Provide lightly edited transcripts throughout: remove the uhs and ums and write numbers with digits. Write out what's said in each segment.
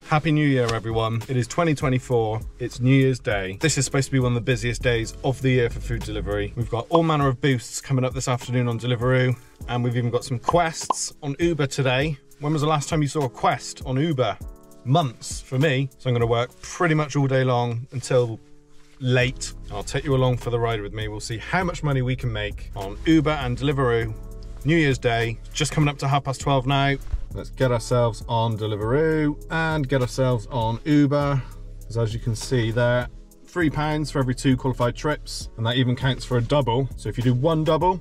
Happy New Year, everyone. It is 2024, it's New Year's Day. This is supposed to be one of the busiest days of the year for food delivery. We've got all manner of boosts coming up this afternoon on Deliveroo, and we've even got some quests on Uber today. When was the last time you saw a quest on Uber? Months for me. So I'm gonna work pretty much all day long until late. I'll take you along for the ride with me. We'll see how much money we can make on Uber and Deliveroo. New Year's Day, just coming up to 12:30 now. Let's get ourselves on Deliveroo and get ourselves on Uber. Because as you can see there, £3 for every 2 qualified trips, and that even counts for a double. So if you do one double,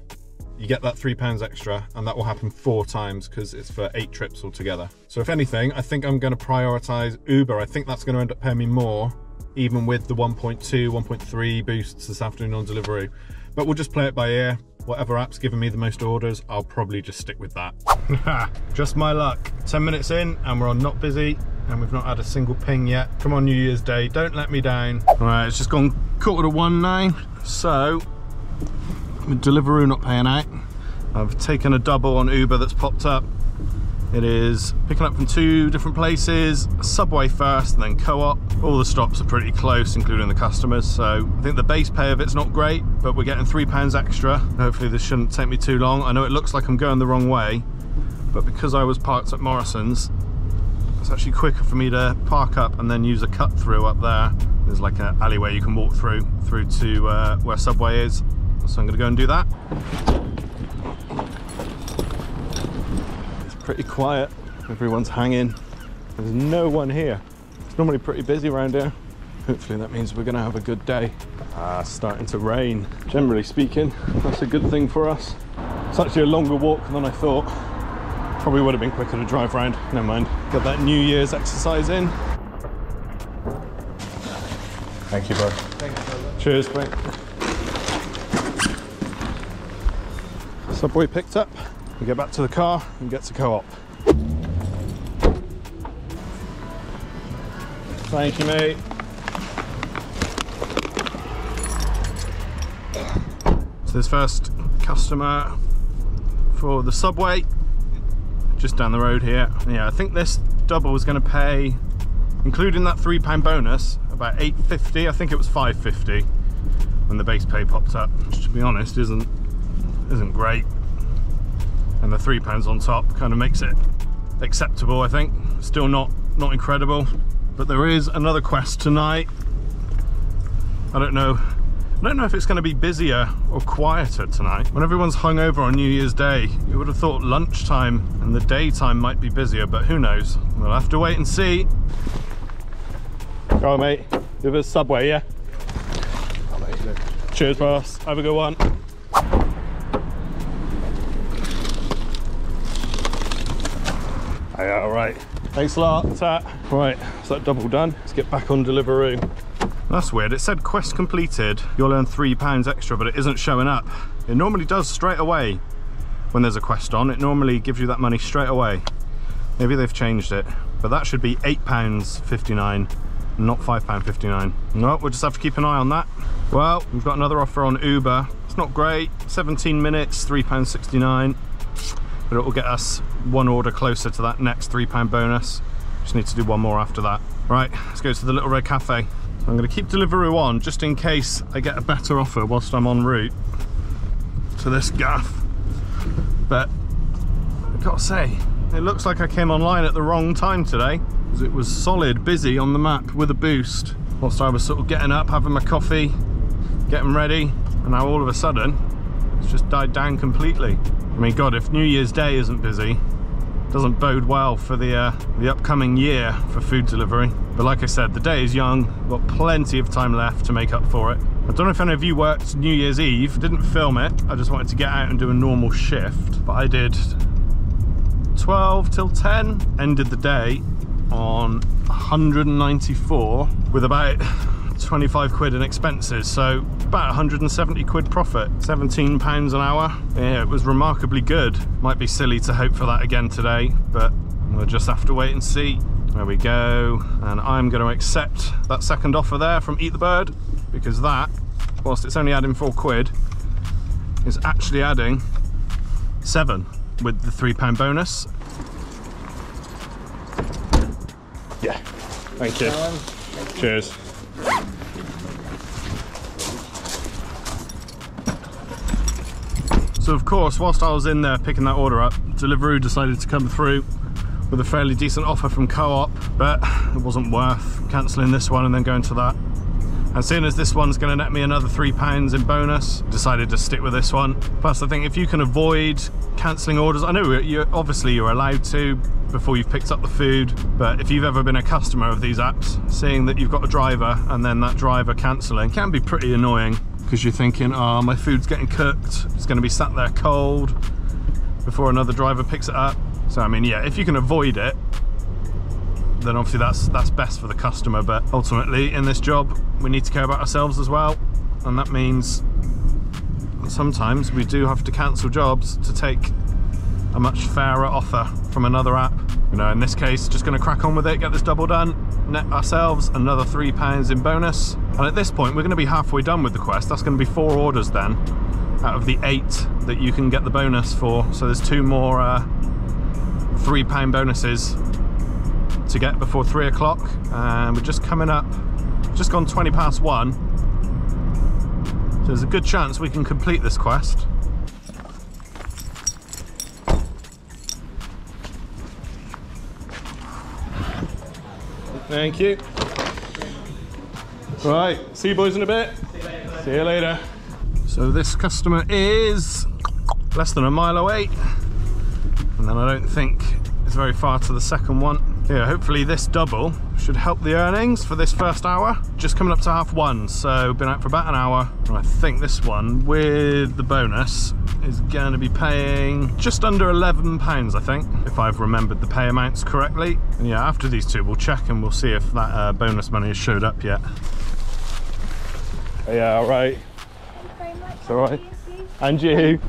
you get that £3 extra, and that will happen 4 times because it's for 8 trips altogether. So if anything, I think I'm going to prioritize Uber. I think that's going to end up paying me more, even with the 1.2, 1.3 boosts this afternoon on Deliveroo. But we'll just play it by ear. Whatever app's giving me the most orders, I'll probably just stick with that. Just my luck. 10 minutes in and we're on not busy and we've not had a single ping yet. Come on, New Year's Day, don't let me down. All right, it's just gone 1:45 now. So, with Deliveroo not paying out, I've taken a double on Uber that's popped up. It is picking up from 2 different places, Subway first and then Co-op. All the stops are pretty close, including the customers, so I think the base pay of it's not great, but we're getting £3 extra. Hopefully this shouldn't take me too long. I know it looks like I'm going the wrong way, but because I was parked at Morrison's, it's actually quicker for me to park up and then use a cut through up there. There's like an alleyway you can walk through to where Subway is, so I'm gonna go and do that. Pretty quiet, everyone's hanging. There's no one here. It's normally pretty busy around here. Hopefully that means we're gonna have a good day. It's starting to rain. Generally speaking, that's a good thing for us. It's actually a longer walk than I thought. Probably would have been quicker to drive around. Never mind. Get that New Year's exercise in. Thank you, bud. Thank you. Cheers, mate. Subway picked up. We get back to the car and get to Co-op. Thank you, mate. So this first customer for the Subway, just down the road here. Yeah, I think this double was going to pay, including that £3 bonus, about £8.50. I think it was £5.50 when the base pay popped up, which to be honest isn't great. And the £3 on top kind of makes it acceptable, I think. Still not incredible, but there is another quest tonight. I don't know if it's going to be busier or quieter tonight. When everyone's hungover on New Year's Day, you would have thought lunchtime and the daytime might be busier, but who knows? We'll have to wait and see. Go on, mate. Give us Subway, yeah? Oh, mate, cheers, boss. Have a good one. Yeah, all right. Thanks a lot. Right, so that double done. Let's get back on Deliveroo. That's weird. It said quest completed. You'll earn £3 extra, but it isn't showing up. It normally does straight away when there's a quest on. It normally gives you that money straight away. Maybe they've changed it, but that should be £8.59, not £5.59. No, we'll just have to keep an eye on that. Well, we've got another offer on Uber. It's not great. 17 minutes, £3.69. But it will get us one order closer to that next £3 bonus. Just need to do one more after that. Right, let's go to the Little Red Cafe. So I'm going to keep Deliveroo on just in case I get a better offer whilst I'm en route to this gaff. But I've got to say, it looks like I came online at the wrong time today, because it was solid busy on the map with a boost whilst I was sort of getting up, having my coffee, getting ready, and now all of a sudden it's just died down completely. I mean, God, if New Year's Day isn't busy, it doesn't bode well for the upcoming year for food delivery. But like I said, the day is young, got plenty of time left to make up for it. I don't know if any of you worked New Year's Eve, didn't film it, I just wanted to get out and do a normal shift, but I did 12 till 10, ended the day on 194 with about 25 quid in expenses, so about 170 quid profit, £17 an hour. Yeah, it was remarkably good. Might be silly to hope for that again today, but we'll just have to wait and see. There we go, and I'm going to accept that second offer there from Eat the Bird, because that, whilst it's only adding 4 quid, is actually adding 7 with the £3 bonus. Yeah. Thank you. Cheers. So of course, whilst I was in there picking that order up, Deliveroo decided to come through with a fairly decent offer from Co-op, but it wasn't worth cancelling this one and then going to that. And seeing as this one's going to net me another £3 in bonus, decided to stick with this one. Plus I think if you can avoid cancelling orders, I know obviously you're allowed to before you've picked up the food, but if you've ever been a customer of these apps, seeing that you've got a driver and then that driver cancelling can be pretty annoying, because you're thinking, oh, my food's getting cooked, it's going to be sat there cold before another driver picks it up. So I mean, yeah, if you can avoid it, then obviously that's best for the customer, but ultimately in this job we need to care about ourselves as well, and that means sometimes we do have to cancel jobs to take a much fairer offer from another app. You know, in this case, just going to crack on with it, get this double done, net ourselves another £3 in bonus, and at this point we're going to be halfway done with the quest. That's going to be 4 orders then out of the 8 that you can get the bonus for. So there's 2 more £3 bonuses to get before 3 o'clock, and we're just coming up, just gone 20 past 1, so there's a good chance we can complete this quest. Thank you. Right, see you boys in a bit. See you later. So this customer is less than a mile away, and then I don't think it's very far to the second one. Yeah, hopefully this double should help the earnings for this first hour. Just coming up to 1:30, so been out for about an hour. And I think this one with the bonus is going to be paying just under £11, I think, if I've remembered the pay amounts correctly. And yeah, after these 2 we'll check and we'll see if that bonus money has showed up yet. Yeah, all right. It's all right. And you.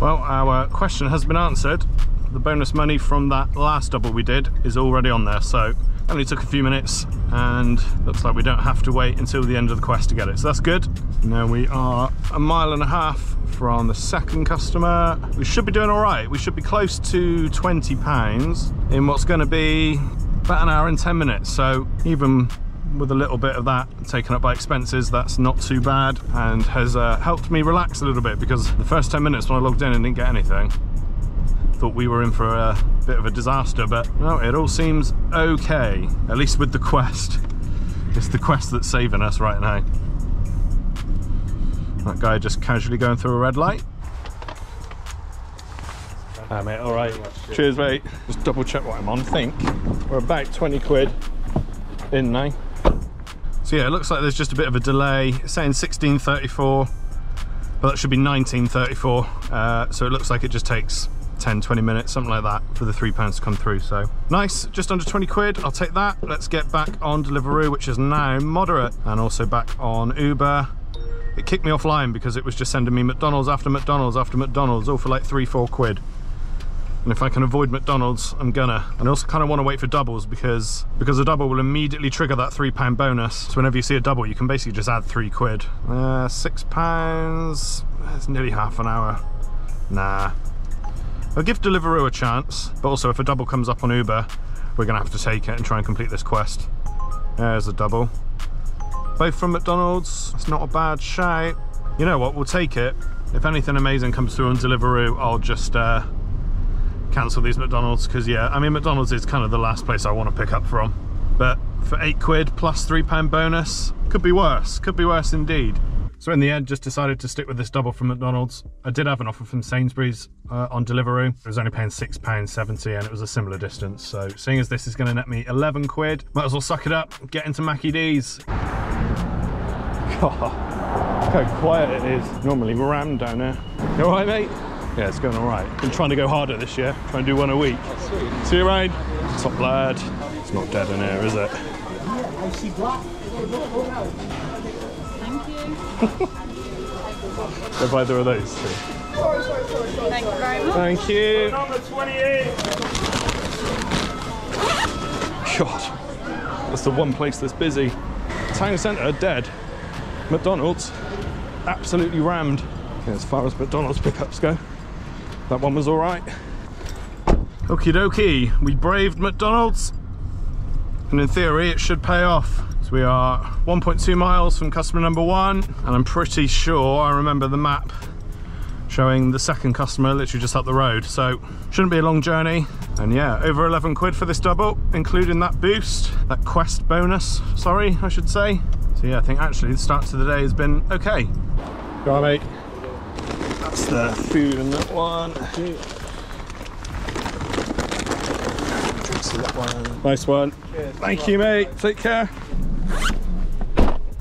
Well, our question has been answered. The bonus money from that last double we did is already on there, so it only took a few minutes, and looks like we don't have to wait until the end of the quest to get it, so that's good. Now we are 1.5 miles from the second customer. We should be doing all right. We should be close to £20 in what's going to be about 1 hour and 10 minutes, so even with a little bit of that taken up by expenses, that's not too bad, and has helped me relax a little bit, because the first 10 minutes when I logged in and didn't get anything, thought we were in for a bit of a disaster, but no, it all seems okay, at least with the quest. It's the quest that's saving us right now. That guy just casually going through a red light. Ah, mate, all right. Cheers, mate. Just double check what I'm on. I think we're about 20 quid in now. So yeah, it looks like there's just a bit of a delay. It's saying 16:34, but that should be 19:34. So it looks like it just takes 10-20 minutes, something like that, for the £3 to come through. So nice, just under 20 quid, I'll take that. Let's get back on Deliveroo, which is now moderate, and also back on Uber. It kicked me offline because it was just sending me McDonald's after McDonald's after McDonald's, all for like 3-4 quid. And if I can avoid McDonald's, I'm gonna. And I also kind of want to wait for doubles, because a double will immediately trigger that £3 bonus. So whenever you see a double, you can basically just add 3 quid. £6, it's nearly half an hour. Nah. I'll give Deliveroo a chance, but also if a double comes up on Uber, we're gonna have to take it and try and complete this quest. There's a double. Both from McDonald's, it's not a bad shout. You know what, we'll take it. If anything amazing comes through on Deliveroo, I'll just cancel these McDonald's, because yeah, I mean, McDonald's is kind of the last place I want to pick up from. But for 8 quid plus £3 bonus, could be worse indeed. So in the end, just decided to stick with this double from McDonald's. I did have an offer from Sainsbury's on Deliveroo. It was only paying £6.70, and it was a similar distance. So seeing as this is going to net me 11 quid, might as well suck it up, get into Mackie D's. God, look how quiet it is. Normally rammed down there. You all right, mate? Yeah, it's going all right. Been trying to go harder this year, try and do 1 a week. See you around. Top lad. It's not dead in here, is it? I see black. If either of those two. Thank you very much. Thank you. Number 28. God, that's the one place that's busy. Town centre, dead. McDonald's, absolutely rammed. Yeah, as far as McDonald's pickups go, that one was all right. Okie dokie, we braved McDonald's and in theory it should pay off. So we are 1.2 miles from customer number 1, and I'm pretty sure I remember the map showing the second customer literally just up the road, so shouldn't be a long journey. And yeah, over 11 quid for this double, including that boost, that quest bonus, sorry, I should say. So yeah, I think actually the start to the day has been okay. Go on, mate. That's the food in that one. Drinks in that one. Nice one. Cheers. Thank you, mate. Take care.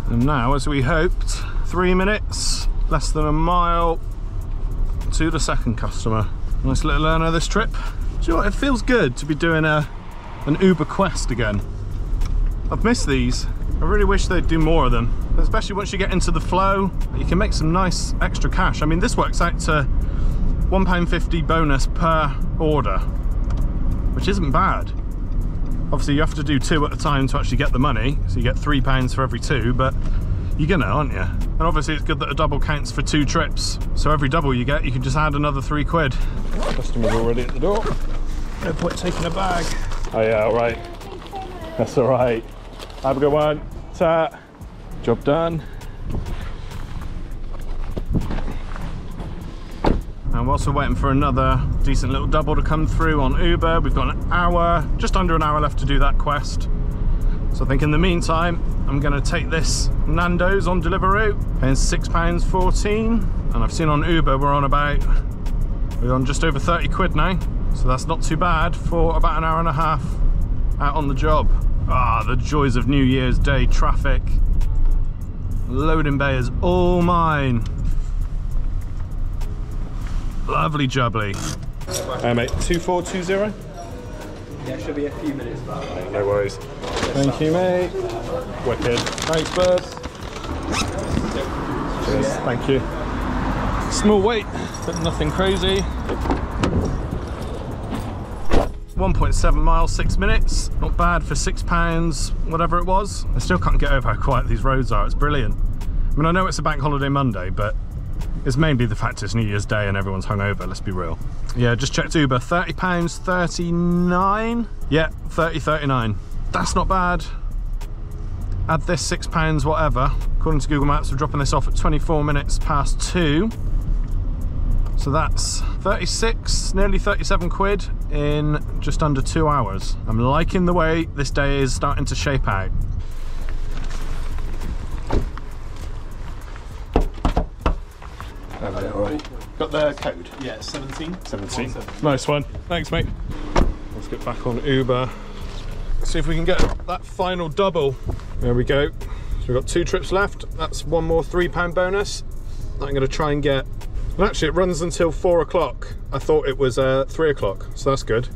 And now, as we hoped, 3 minutes, less than a mile to the second customer. Nice little learner this trip. Do you know what? It feels good to be doing an Uber quest again. I've missed these. I really wish they'd do more of them, especially once you get into the flow. You can make some nice extra cash. I mean, this works out to £1.50 bonus per order, which isn't bad. Obviously you have to do 2 at a time to actually get the money, so you get £3 for every 2, but you're gonna, aren't you? And obviously it's good that a double counts for 2 trips, so every double you get, you can just add another 3 quid. Customer's already at the door. No point taking a bag. Oh yeah, all right. That's all right. Have a good one. Ta. Job done. And whilst we're waiting for another decent little double to come through on Uber, we've got an hour, just under an hour left to do that quest. So I think in the meantime, I'm gonna take this Nando's on Deliveroo, paying £6.14. And I've seen on Uber, we're on just over 30 quid now. So that's not too bad for about an hour and a half out on the job. Ah, the joys of New Year's Day traffic. Loading bay is all mine. Lovely jubbly. Mate, 2420? Yeah, should be a few minutes back. No worries. Thank you, mate. Wicked. Thanks, bud. Cheers. Thank you. Small wait, but nothing crazy. 1.7 miles, 6 minutes. Not bad for £6, whatever it was. I still can't get over how quiet these roads are. It's brilliant. I mean, I know it's a bank holiday Monday, but it's mainly the fact it's New Year's Day and everyone's hungover, let's be real. Yeah, just checked Uber, £30.39. Yeah, 30.39. That's not bad. Add this £6 whatever. According to Google Maps, we're dropping this off at 24 minutes past 2. So that's 36, nearly 37 quid in just under 2 hours. I'm liking the way this day is starting to shape out. Right. Got the code? Yeah, 17. 17. Nice one. Thanks, mate. Let's get back on Uber. See if we can get that final double. There we go. So we've got 2 trips left. That's one more £3 bonus. I'm going to try and get... And actually, it runs until 4 o'clock. I thought it was 3 o'clock, so that's good.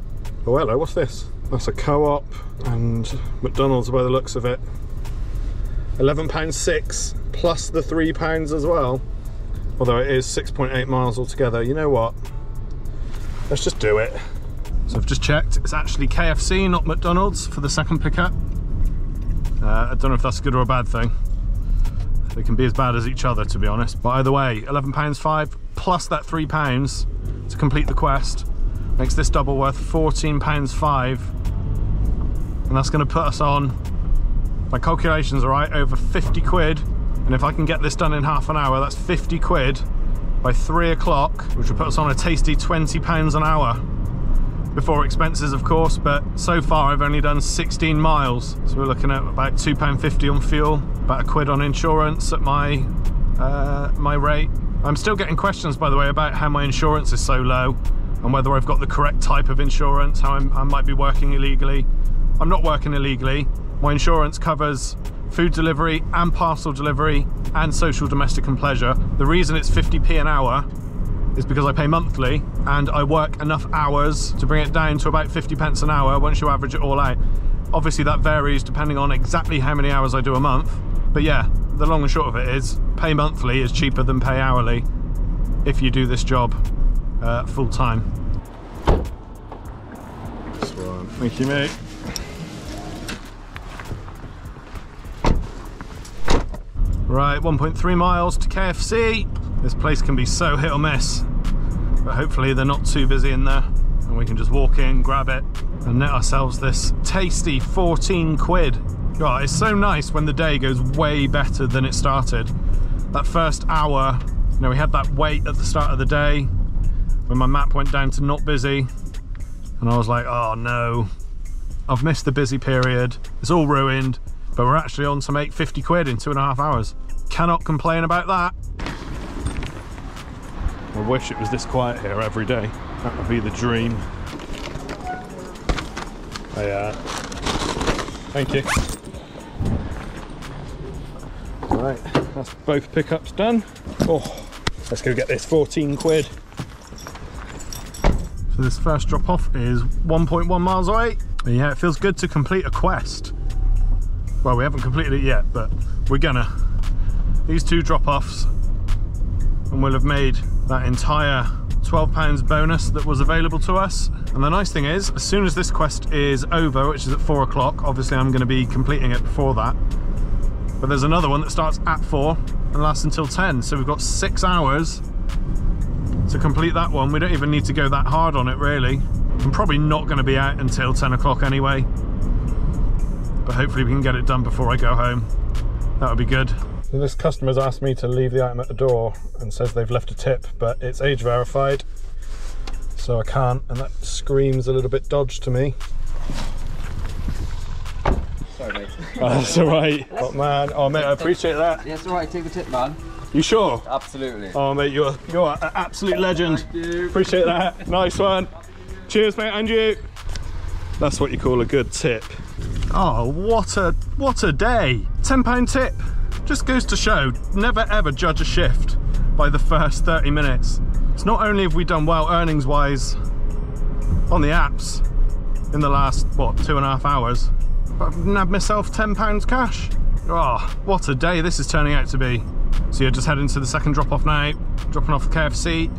Oh, hello, what's this? That's a Co-op and McDonald's by the looks of it. £11.06 plus the £3 as well. Although it is 6.8 miles altogether. You know what? Let's just do it. So I've just checked. It's actually KFC, not McDonald's, for the second pickup. I don't know if that's a good or a bad thing. They can be as bad as each other, to be honest. But either way, £11.05 plus that £3 to complete the quest makes this double worth £14.05. And that's going to put us on, my calculations are right, over 50 quid. And if I can get this done in half an hour, that's 50 quid by 3 o'clock, which will put us on a tasty £20 an hour. Before expenses, of course, but so far I've only done 16 miles. So we're looking at about £2.50 on fuel, about a quid on insurance at my rate. I'm still getting questions, by the way, about how my insurance is so low and whether I've got the correct type of insurance, how I might be working illegally. I'm not working illegally. My insurance covers food delivery and parcel delivery and social, domestic and pleasure. The reason it's 50p an hour is because I pay monthly and I work enough hours to bring it down to about 50p an hour once you average it all out. Obviously that varies depending on exactly how many hours I do a month, but yeah, the long and short of it is pay monthly is cheaper than pay hourly if you do this job full time. This one. Thank you, mate. Right, 1.3 miles to KFC. This place can be so hit or miss, but hopefully they're not too busy in there and we can just walk in, grab it and net ourselves this tasty 14 quid. God, it's so nice when the day goes way better than it started. That first hour, you know, we had that wait at the start of the day when my map went down to not busy, and I was like, oh no, I've missed the busy period, it's all ruined, but we're actually on to make 50 quid in 2.5 hours. Cannot complain about that. I wish it was this quiet here every day. That would be the dream. Thank you. Right, that's both pickups done. Oh, let's go get this 14 quid. So this first drop off is 1.1 miles away. And yeah, it feels good to complete a quest. Well, we haven't completed it yet, but we're gonna. These 2 drop offs, and we'll have made that entire £12 bonus that was available to us. And the nice thing is, as soon as this quest is over, which is at 4 o'clock, obviously I'm going to be completing it before that, but there's another one that starts at 4 and lasts until 10, so we've got 6 hours to complete that one. We don't even need to go that hard on it really. I'm probably not going to be out until 10 o'clock anyway, but hopefully we can get it done before I go home. That would be good. So this customer's asked me to leave the item at the door and says they've left a tip, but it's age verified, so I can't, and that screams a little bit dodge to me. Sorry, mate. Oh, that's all right. Oh man, oh mate, I appreciate that. Yeah, it's all right. Take the tip, man. You sure? Absolutely. Oh mate, you're an absolute legend. Thank you. Appreciate that. Nice one. Cheers, mate, and you. That's what you call a good tip. Oh, what a day. £10 tip. Just goes to show, never ever judge a shift by the first 30 minutes. It's not only have we done well earnings wise on the apps in the last, what, 2.5 hours, but I've nabbed myself £10 cash. Oh, what a day this is turning out to be. So yeah, just heading to the second drop off now, dropping off the KFC,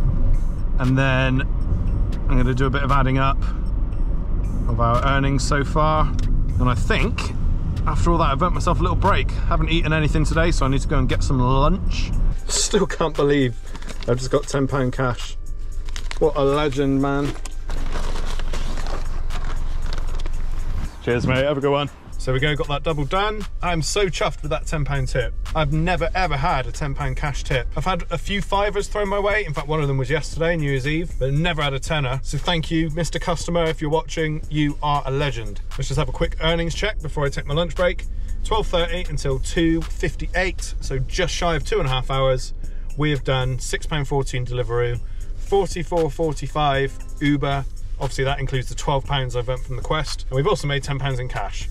and then I'm going to do a bit of adding up of our earnings so far. And I think after all that, I've earned myself a little break. Haven't eaten anything today, so I need to go and get some lunch. Still can't believe I've just got £10 cash. What a legend, man. Cheers, mate. Have a good one. So we go, got that double done. I'm so chuffed with that £10 tip. I've never ever had a £10 cash tip. I've had a few fivers thrown my way. In fact, one of them was yesterday, New Year's Eve, but never had a tenner. So thank you, Mr. Customer, if you're watching, you are a legend. Let's just have a quick earnings check before I take my lunch break. 12:30 until 2:58, so just shy of 2.5 hours. We have done £6.14 Deliveroo, 44.45 Uber. Obviously that includes the £12 I've earned from the quest. And we've also made £10 in cash.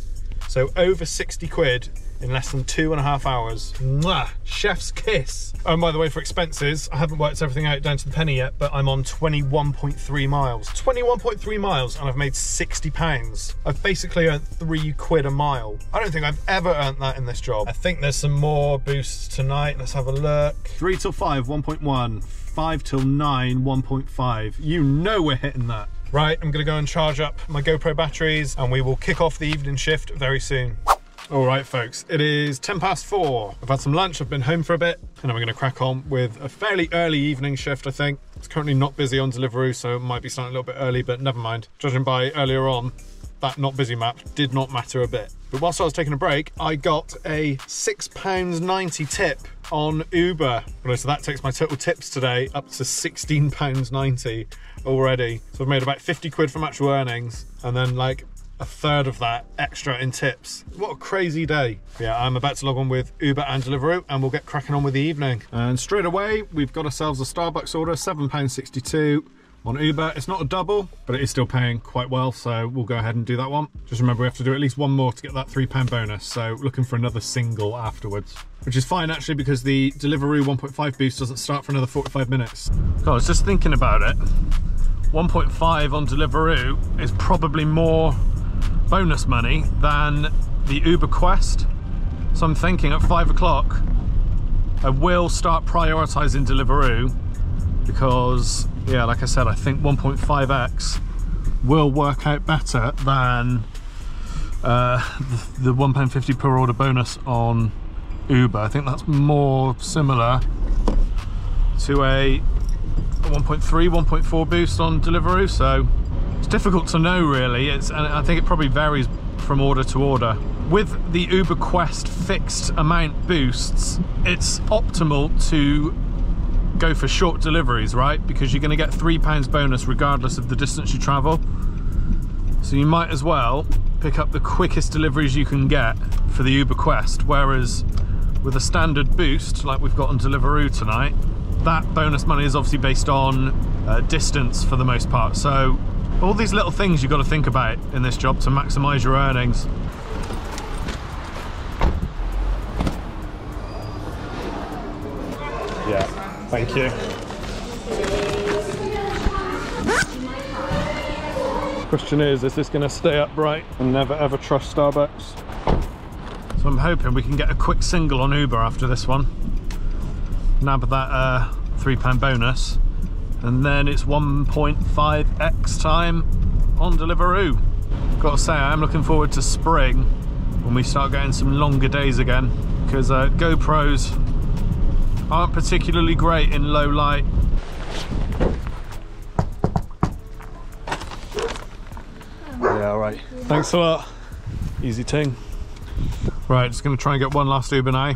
So over 60 quid in less than 2.5 hours. Mwah! Chef's kiss. Oh, and by the way, for expenses, I haven't worked everything out down to the penny yet, but I'm on 21.3 miles. 21.3 miles, and I've made £60. I've basically earned 3 quid a mile. I don't think I've ever earned that in this job. I think there's some more boosts tonight. Let's have a look. 3 till 5, 1.1. 5 till 9, 1.5. You know we're hitting that. Right, I'm gonna go and charge up my GoPro batteries and we will kick off the evening shift very soon. All right, folks, it is 4:10. I've had some lunch, I've been home for a bit, and then we're gonna crack on with a fairly early evening shift, I think. It's currently not busy on Deliveroo, so it might be starting a little bit early, but never mind. Judging by earlier on, that not busy map did not matter a bit. But whilst I was taking a break, I got a £6.90 tip on Uber. So that takes my total tips today up to £16.90 already. So I've made about 50 quid from actual earnings, and then like a third of that extra in tips. What a crazy day. Yeah, I'm about to log on with Uber and Deliveroo, and we'll get cracking on with the evening. And straight away, we've got ourselves a Starbucks order, £7.62. On Uber. It's not a double, but it is still paying quite well, so we'll go ahead and do that one. Just remember we have to do at least one more to get that £3 bonus, so looking for another single afterwards. Which is fine actually, because the Deliveroo 1.5 boost doesn't start for another 45 minutes. God, I was just thinking about it. 1.5 on Deliveroo is probably more bonus money than the Uber Quest. So I'm thinking at 5 o'clock, I will start prioritising Deliveroo, because yeah, like I said, I think 1.5x will work out better than the £1.50 per order bonus on Uber. I think that's more similar to a 1.3, 1.4 boost on Deliveroo, so It's difficult to know really, and I think it probably varies from order to order. With the Uber Quest fixed amount boosts, it's optimal to go for short deliveries, right? Because you're going to get £3 bonus regardless of the distance you travel. So you might as well pick up the quickest deliveries you can get for the Uber Quest, whereas with a standard boost like we've got on Deliveroo tonight, that bonus money is obviously based on distance for the most part. So all these little things you've got to think about in this job to maximise your earnings. Yeah, thank you. Question is this going to stay upright and never ever trust Starbucks? So I'm hoping we can get a quick single on Uber after this one. Nab that £3 bonus, and then it's 1.5x time on Deliveroo. Gotta say, I am looking forward to spring when we start getting some longer days again, because GoPros aren't particularly great in low light. Yeah, all right. Thanks a lot. Easy ting. Right, just gonna try and get one last Uber now.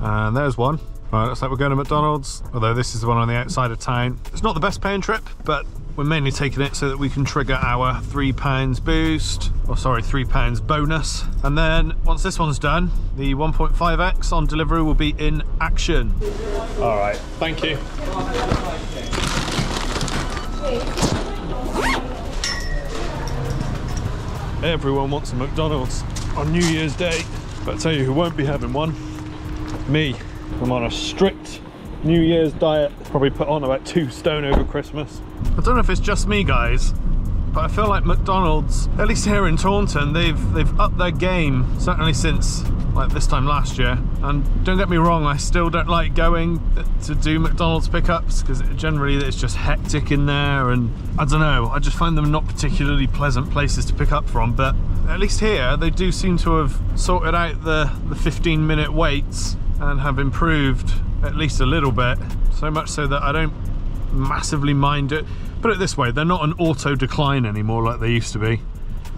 And there's one. Right, looks like we're going to McDonald's, although this is the one on the outside of town. It's not the best paying trip, but we're mainly taking it so that we can trigger our £3 boost, or sorry, £3 bonus. And then once this one's done, the 1.5x on Deliveroo will be in action. All right, thank you. Everyone wants a McDonald's on New Year's Day, but I tell you who won't be having one? Me. I'm on a strict New Year's diet, probably put on about 2 stone over Christmas. I don't know if it's just me guys, but I feel like McDonald's, at least here in Taunton, they've upped their game, certainly since like this time last year. And don't get me wrong, I still don't like going to do McDonald's pickups because generally it's just hectic in there, and I don't know, I just find them not particularly pleasant places to pick up from. But at least here they do seem to have sorted out the 15-minute waits and have improved at least a little bit, so much so that I don't massively mind it. Put it this way, they're not an auto decline anymore like they used to be.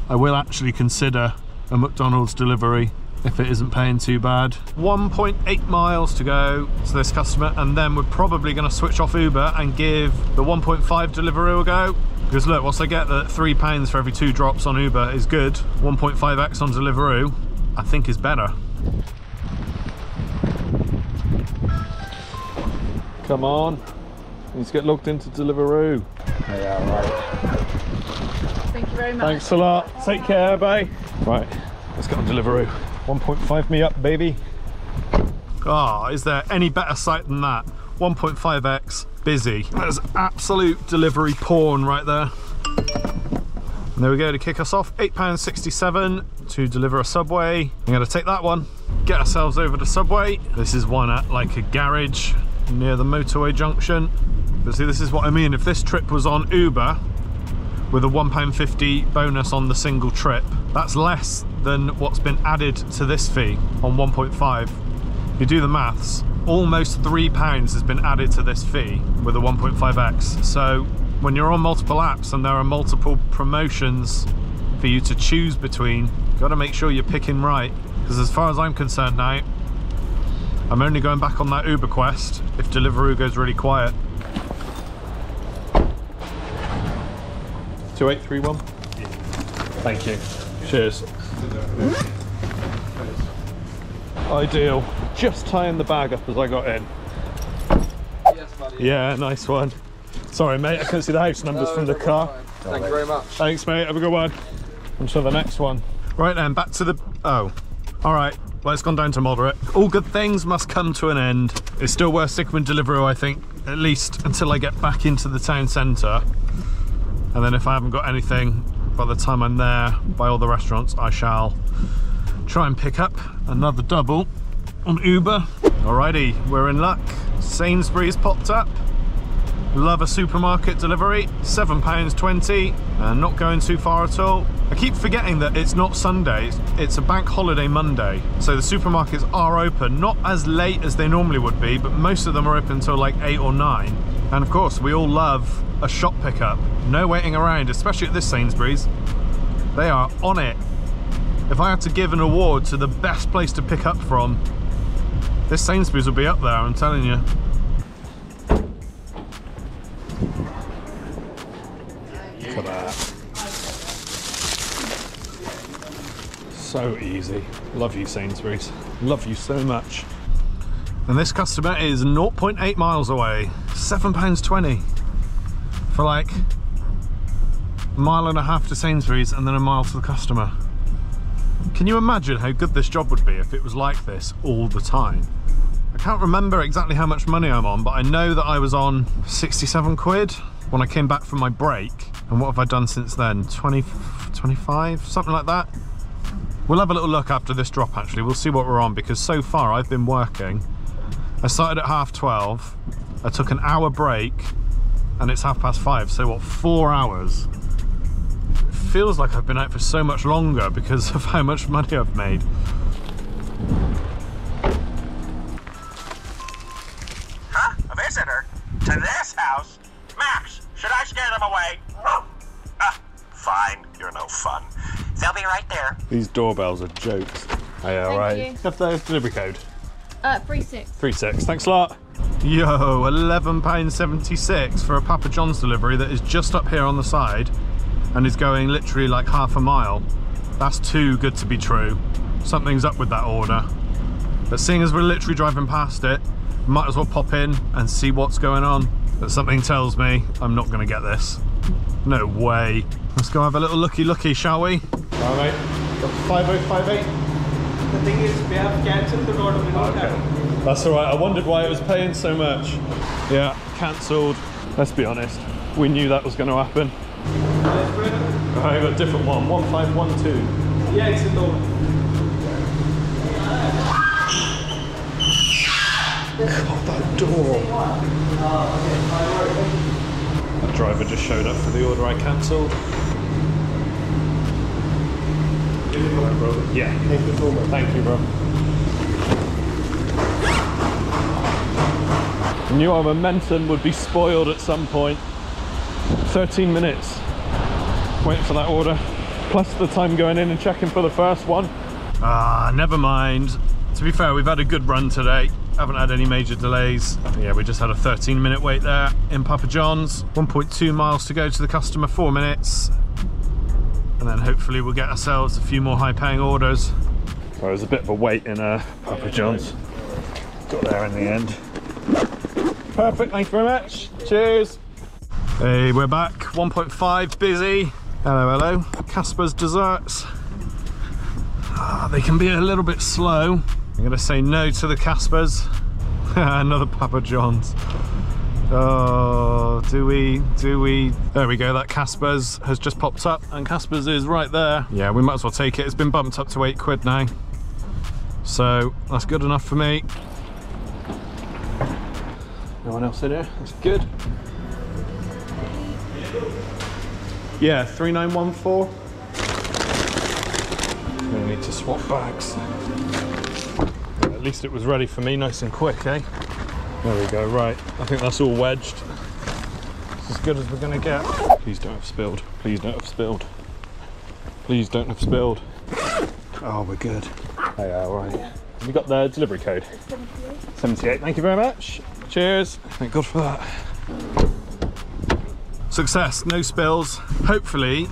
I will actually consider a McDonald's delivery if it isn't paying too bad. 1.8 miles to go to this customer, and then we're probably going to switch off Uber and give the 1.5 Deliveroo a go. Because look, once I get the £3 for every 2 drops on Uber is good, 1.5x on Deliveroo I think is better. Come on, let's get logged into Deliveroo. Yeah, right. Thank you very much. Thanks a lot. Take care, bye. Right, let's get on Deliveroo. 1.5 me up, baby. Ah, is there any better sight than that? 1.5x, busy. There's absolute delivery porn right there. And there we go to kick us off. £8.67 to deliver a Subway. I'm gonna take that one, get ourselves over to Subway. This is one at like a garage near the motorway junction. But see, this is what I mean. If this trip was on Uber with a £1.50 bonus on the single trip, that's less than what's been added to this fee on 1.5. You do the maths, almost £3 has been added to this fee with a 1.5x. So when you're on multiple apps and there are multiple promotions for you to choose between, you've got to make sure you're picking right. Because as far as I'm concerned now, I'm only going back on that Uber Quest if Deliveroo goes really quiet. 2831. Thank you. Cheers. Ideal. Just tying the bag up as I got in. Yes, buddy. Yeah, nice one. Sorry, mate, I couldn't see the house numbers from the car. Thank you very much. Thanks, mate. Have a good one. On to the next one. Right then, back to the... Oh. All right. Well, it's gone down to moderate. All good things must come to an end. It's still worth sticking with Deliveroo, I think, at least until I get back into the town centre. And then if I haven't got anything by the time I'm there by all the restaurants, I shall try and pick up another double on Uber. Alrighty, we're in luck. Sainsbury's popped up. Love a supermarket delivery, £7.20, and not going too far at all. I keep forgetting that it's not Sunday, it's a bank holiday Monday. So the supermarkets are open, not as late as they normally would be, but most of them are open until like 8 or 9. And of course, we all love a shop pickup. No waiting around, especially at this Sainsbury's. They are on it. If I had to give an award to the best place to pick up from, this Sainsbury's would be up there, I'm telling you. Look at that. So easy. Love you, Sainsbury's. Love you so much. And this customer is 0.8 miles away. £7.20 for like a mile and a half to Sainsbury's and then a mile to the customer. Can you imagine how good this job would be if it was like this all the time? I can't remember exactly how much money I'm on, but I know that I was on 67 quid when I came back from my break. And what have I done since then? 20, 25, something like that. We'll have a little look after this drop actually. We'll see what we're on, because so far I've been working. I started at 12:30. I took an hour break and it's 5:30. So what, 4 hours? It feels like I've been out for so much longer because of how much money I've made. Huh? A visitor? To this house? Max, should I scare them away? Fine, you're no fun. They'll be right there. These doorbells are jokes. Oh yeah, right. You. Have the delivery code? 36. 36, thanks a lot. Yo, £11.76 for a Papa John's delivery that is just up here on the side and is going literally like half a mile. That's too good to be true. Something's up with that order. But seeing as we're literally driving past it, might as well pop in and see what's going on. But something tells me I'm not going to get this. No way. Let's go have a little looky, shall we? All right, got 5058. The thing is, we have cancelled the order. We don't have. That's all right. I wondered why it was paying so much. Yeah, cancelled. Let's be honest. We knew that was going to happen. I got a different one. 1512. Yeah, it's in the order. God, that door. That driver just showed up for the order I cancelled. Yeah. Thank you so much. Thank you, bro. I knew our momentum would be spoiled at some point. 13 minutes waiting for that order, plus the time going in and checking for the first one. Ah, never mind. To be fair, we've had a good run today. Haven't had any major delays. Yeah, we just had a 13-minute wait there in Papa John's. 1.2 miles to go to the customer, 4 minutes. And then hopefully we'll get ourselves a few more high-paying orders. Well, there was a bit of a wait in Papa John's. Got there in the end. Perfect, thank you very much. Cheers. Hey, we're back. 1.5, busy. Hello, hello. Casper's Desserts. They can be a little bit slow. I'm gonna say no to the Caspers. Another Papa John's. Oh, do we? There we go, that Caspers has just popped up and Caspers is right there. Yeah, we might as well take it. It's been bumped up to 8 quid now. So that's good enough for me. No one else in here, that's good. Yeah, 3914. Gonna need to swap bags. At least it was ready for me, nice and quick, eh? There we go, right. I think that's all wedged. It's as good as we're gonna get. Please don't have spilled. Please don't have spilled. Please don't have spilled. Oh, we're good. Oh, yeah, all right. Have you got the delivery code? 78. 78, thank you very much. Cheers. Thank God for that. Success, no spills. Hopefully,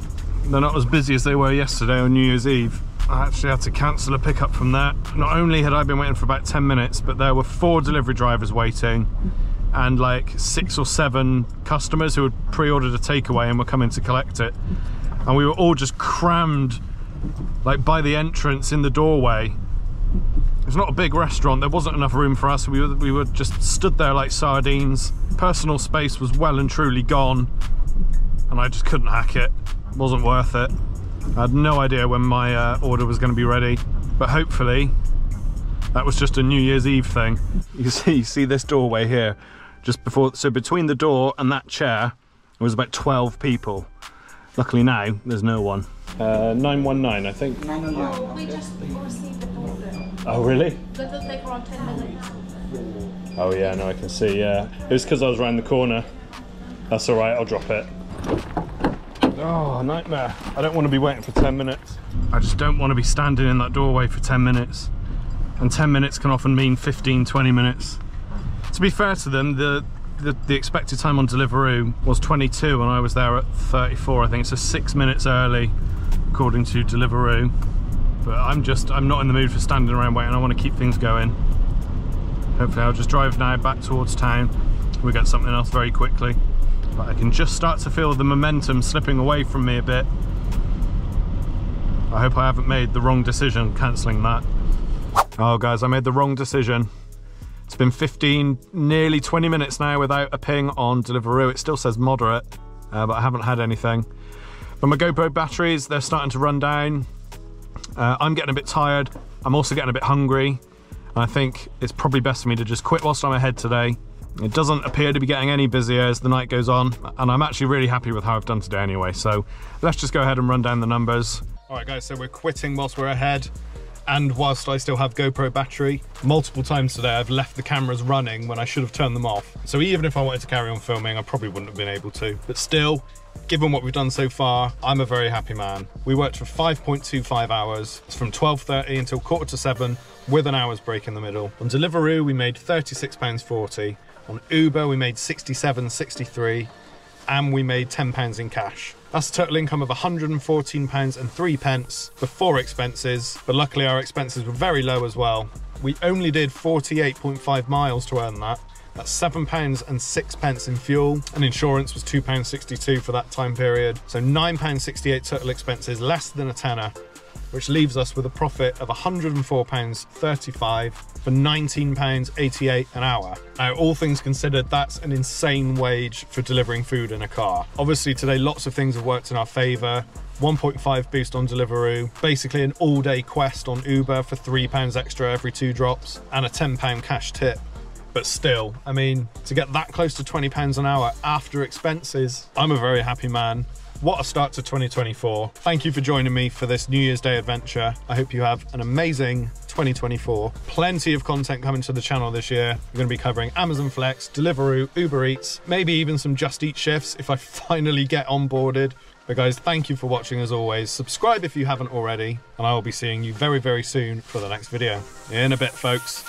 they're not as busy as they were yesterday on New Year's Eve. I actually had to cancel a pickup from that. Not only had I been waiting for about 10 minutes, but there were 4 delivery drivers waiting and like 6 or 7 customers who had pre-ordered a takeaway and were coming to collect it. And we were all just crammed like by the entrance in the doorway. It's not a big restaurant, there wasn't enough room for us. We were just stood there like sardines. Personal space was well and truly gone and I just couldn't hack it. It wasn't worth it. I had no idea when my order was going to be ready, but hopefully that was just a New Year's Eve thing. You see this doorway here, just before, so between the door and that chair, there was about 12 people. Luckily now, there's no one. 919, I think. Oh, we just received the order. Oh, really? That'll take around 10 minutes. Oh yeah, no, I can see, yeah. It was because I was around the corner. That's all right, I'll drop it. Oh, nightmare. I don't want to be waiting for 10 minutes. I just don't want to be standing in that doorway for 10 minutes. And 10 minutes can often mean 15, 20 minutes. To be fair to them, the expected time on Deliveroo was 22 and I was there at 34, I think. So 6 minutes early, according to Deliveroo. But I'm not in the mood for standing around waiting. I want to keep things going. Hopefully I'll just drive now back towards town. We'll get something else very quickly. But I can just start to feel the momentum slipping away from me a bit. I hope I haven't made the wrong decision cancelling that. Oh guys, I made the wrong decision. It's been 15, nearly 20 minutes now without a ping on Deliveroo. It still says moderate, but I haven't had anything. But my GoPro batteries, they're starting to run down. I'm getting a bit tired. I'm also getting a bit hungry. I think it's probably best for me to just quit whilst I'm ahead today. It doesn't appear to be getting any busier as the night goes on, and I'm actually really happy with how I've done today anyway, so let's just go ahead and run down the numbers. All right guys, so we're quitting whilst we're ahead, and whilst I still have GoPro battery. Multiple times today I've left the cameras running when I should have turned them off. So even if I wanted to carry on filming, I probably wouldn't have been able to. But still, given what we've done so far, I'm a very happy man. We worked for 5.25 hours. It's from 12:30 until 6:45, with an hour's break in the middle. On Deliveroo, we made £36.40. On Uber, we made £67.63, and we made £10 in cash. That's a total income of £114.03 before expenses, but luckily our expenses were very low as well. We only did 48.5 miles to earn that. That's £7.06 in fuel, and insurance was £2.62 for that time period. So £9.68 total expenses, less than a tenner, which leaves us with a profit of £104.35 for £19.88 an hour. Now, all things considered, that's an insane wage for delivering food in a car. Obviously today, lots of things have worked in our favour. 1.5 boost on Deliveroo, basically an all-day quest on Uber for £3 extra every 2 drops, and a £10 cash tip. But still, I mean, to get that close to £20 an hour after expenses, I'm a very happy man. What a start to 2024. Thank you for joining me for this New Year's Day adventure. I hope you have an amazing 2024. Plenty of content coming to the channel this year. We're going to be covering Amazon Flex, Deliveroo, Uber Eats, maybe even some Just Eat shifts if I finally get onboarded. But guys, thank you for watching as always. Subscribe if you haven't already, and I will be seeing you very, very soon for the next video. In a bit, folks.